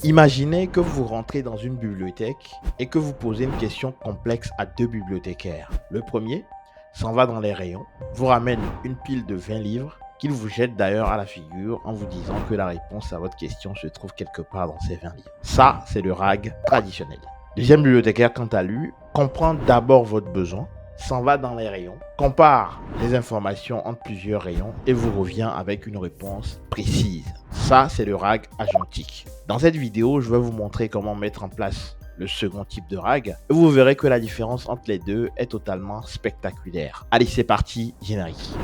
Imaginez que vous rentrez dans une bibliothèque et que vous posez une question complexe à deux bibliothécaires. Le premier s'en va dans les rayons, vous ramène une pile de 20 livres qu'il vous jette d'ailleurs à la figure en vous disant que la réponse à votre question se trouve quelque part dans ces 20 livres. Ça, c'est le RAG traditionnel. Deuxième bibliothécaire, quant à lui, comprend d'abord votre besoin, s'en va dans les rayons, compare les informations entre plusieurs rayons et vous revient avec une réponse précise. Ça, c'est le RAG agentique. Dans cette vidéo, je vais vous montrer comment mettre en place le second type de RAG et vous verrez que la différence entre les deux est totalement spectaculaire. Allez, c'est parti, générique.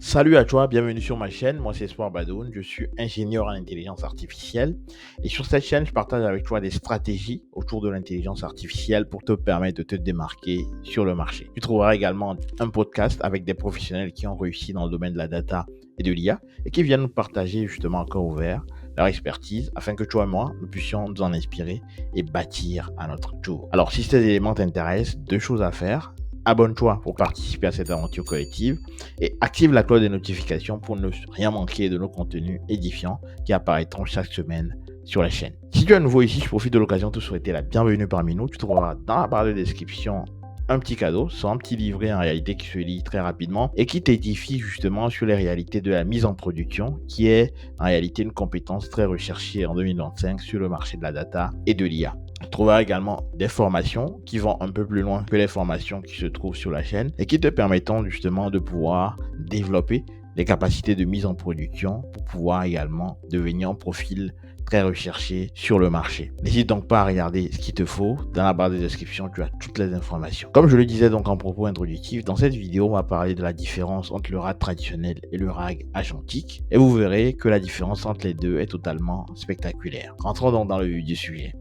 Salut à toi, bienvenue sur ma chaîne, moi c'est Espoir Badoun, je suis ingénieur en intelligence artificielle et sur cette chaîne je partage avec toi des stratégies autour de l'intelligence artificielle pour te permettre de te démarquer sur le marché. Tu trouveras également un podcast avec des professionnels qui ont réussi dans le domaine de la data et de l'IA et qui viennent nous partager justement encore ouvert leur expertise afin que toi et moi nous puissions nous en inspirer et bâtir à notre tour. Alors si ces éléments t'intéressent, deux choses à faire. Abonne-toi pour participer à cette aventure collective et active la cloche des notifications pour ne rien manquer de nos contenus édifiants qui apparaîtront chaque semaine sur la chaîne. Si tu es nouveau ici, je profite de l'occasion de te souhaiter la bienvenue parmi nous. Tu trouveras dans la barre de description un petit cadeau, c'est un petit livret en réalité qui se lit très rapidement et qui t'édifie justement sur les réalités de la mise en production, qui est en réalité une compétence très recherchée en 2025 sur le marché de la data et de l'IA. Tu trouveras également des formations qui vont un peu plus loin que les formations qui se trouvent sur la chaîne et qui te permettront justement de pouvoir développer les capacités de mise en production pour pouvoir également devenir un profil très recherché sur le marché. N'hésite donc pas à regarder ce qu'il te faut. Dans la barre de description, tu as toutes les informations. Comme je le disais donc en propos introductif, dans cette vidéo, on va parler de la différence entre le RAG traditionnel et le RAG agentique. Et vous verrez que la différence entre les deux est totalement spectaculaire. Rentrons donc dans le vif du sujet.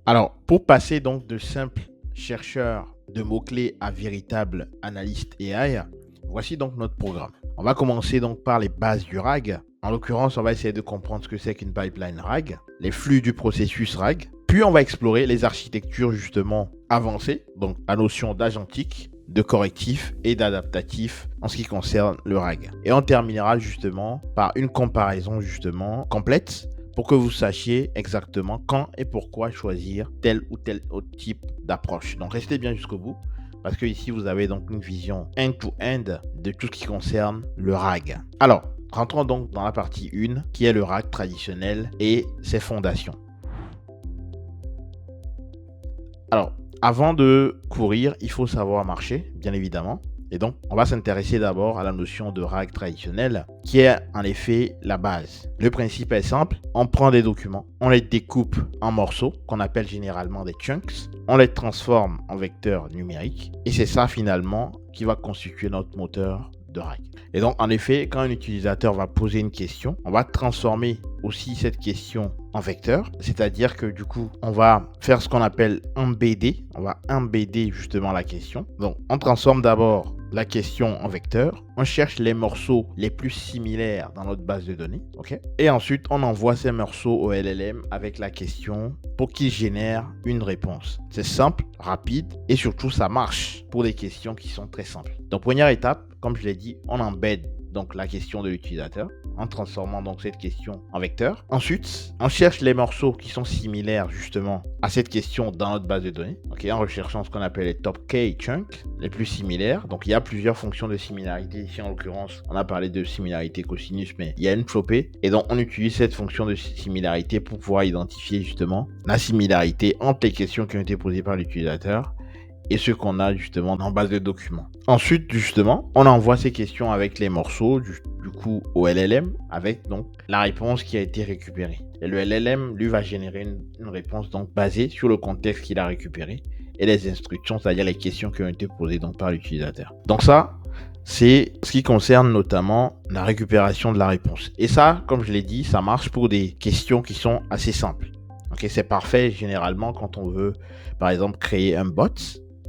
Alors, pour passer donc de simple chercheur de mots-clés à véritable analyste AI, voici donc notre programme. On va commencer donc par les bases du RAG. En l'occurrence, on va essayer de comprendre ce que c'est qu'une pipeline RAG, les flux du processus RAG, puis on va explorer les architectures justement avancées, donc la notion d'agentique, de correctif et d'adaptatif en ce qui concerne le RAG. Et on terminera justement par une comparaison justement complète pour que vous sachiez exactement quand et pourquoi choisir tel ou tel autre type d'approche. Donc restez bien jusqu'au bout parce que ici vous avez donc une vision end-to-end de tout ce qui concerne le RAG. Alors, rentrons donc dans la partie 1 qui est le RAG traditionnel et ses fondations. Alors, avant de courir, il faut savoir marcher, bien évidemment. Et donc, on va s'intéresser d'abord à la notion de RAG traditionnel, qui est en effet la base. Le principe est simple, on prend des documents, on les découpe en morceaux, qu'on appelle généralement des chunks, on les transforme en vecteurs numériques, et c'est ça finalement qui va constituer notre moteur de RAG. Et donc, en effet, quand un utilisateur va poser une question, on va transformer aussi cette question en vecteur, c'est-à-dire que du coup, on va faire ce qu'on appelle embedder, on va embedder justement la question. Donc, on transforme d'abord la question en vecteur, on cherche les morceaux les plus similaires dans notre base de données, ok? Et ensuite, on envoie ces morceaux au LLM avec la question pour qu'il génère une réponse. C'est simple, rapide et surtout, ça marche pour des questions qui sont très simples. Donc, première étape, comme je l'ai dit, on embed donc la question de l'utilisateur en transformant donc cette question en vecteur. Ensuite, on cherche les morceaux qui sont similaires justement à cette question dans notre base de données, ok, en recherchant ce qu'on appelle les top K chunks, les plus similaires. Donc il y a plusieurs fonctions de similarité. Ici en l'occurrence, on a parlé de similarité cosinus, mais il y a une flopée. Et donc on utilise cette fonction de similarité pour pouvoir identifier justement la similarité entre les questions qui ont été posées par l'utilisateur et ce qu'on a justement dans base de documents. Ensuite, justement, on envoie ces questions avec les morceaux du coup au LLM avec donc la réponse qui a été récupérée. Et le LLM, lui, va générer une réponse donc basée sur le contexte qu'il a récupéré et les instructions, c'est-à-dire les questions qui ont été posées donc par l'utilisateur. Donc ça, c'est ce qui concerne notamment la récupération de la réponse. Et ça, comme je l'ai dit, ça marche pour des questions qui sont assez simples. Ok, c'est parfait généralement quand on veut, par exemple, créer un bot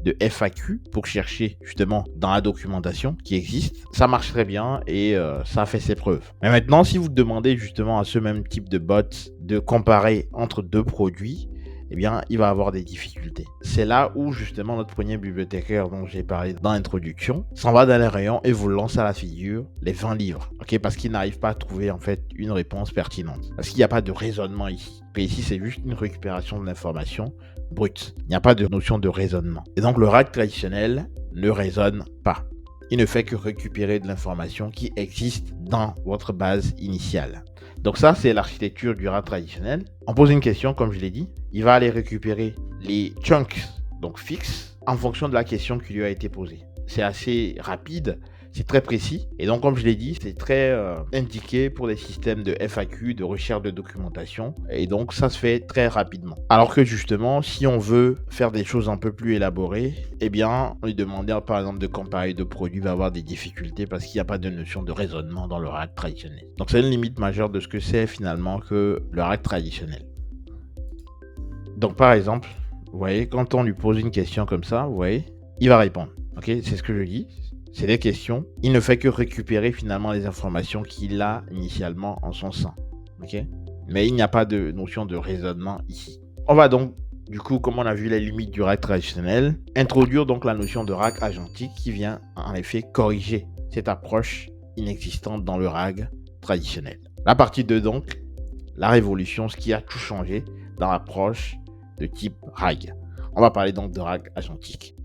de FAQ pour chercher justement dans la documentation qui existe. Ça marche très bien et ça a fait ses preuves. Mais maintenant, si vous demandez justement à ce même type de bot de comparer entre deux produits, eh bien, il va avoir des difficultés. C'est là où, justement, notre premier bibliothécaire dont j'ai parlé dans l'introduction s'en va dans les rayons et vous lance à la figure les 20 livres, ok, parce qu'il n'arrive pas à trouver, en fait, une réponse pertinente. Parce qu'il n'y a pas de raisonnement ici. Et ici, c'est juste une récupération de l'information brute. Il n'y a pas de notion de raisonnement. Et donc, le RAG traditionnel ne raisonne pas. Il ne fait que récupérer de l'information qui existe dans votre base initiale. Donc ça, c'est l'architecture du RAG traditionnel. On pose une question, comme je l'ai dit. Il va aller récupérer les chunks, donc fixes, en fonction de la question qui lui a été posée. C'est assez rapide, c'est très précis. Et donc, comme je l'ai dit, c'est très indiqué pour les systèmes de FAQ, de recherche de documentation. Et donc, ça se fait très rapidement. Alors que justement, si on veut faire des choses un peu plus élaborées, eh bien, on lui demander, par exemple, de comparer deux produits va avoir des difficultés parce qu'il n'y a pas de notion de raisonnement dans le RAG traditionnel. Donc, c'est une limite majeure de ce que c'est finalement que le RAG traditionnel. Donc, par exemple, vous voyez, quand on lui pose une question comme ça, vous voyez, il va répondre. Ok, c'est ce que je dis. C'est des questions. Il ne fait que récupérer finalement les informations qu'il a initialement en son sein. Ok, mais il n'y a pas de notion de raisonnement ici. On va donc, du coup, comme on a vu les limites du RAG traditionnel, introduire donc la notion de RAG agentique qui vient en effet corriger cette approche inexistante dans le RAG traditionnel. La partie 2 donc, la révolution, ce qui a tout changé dans l'approche de type RAG. On va parler donc de RAG agentique.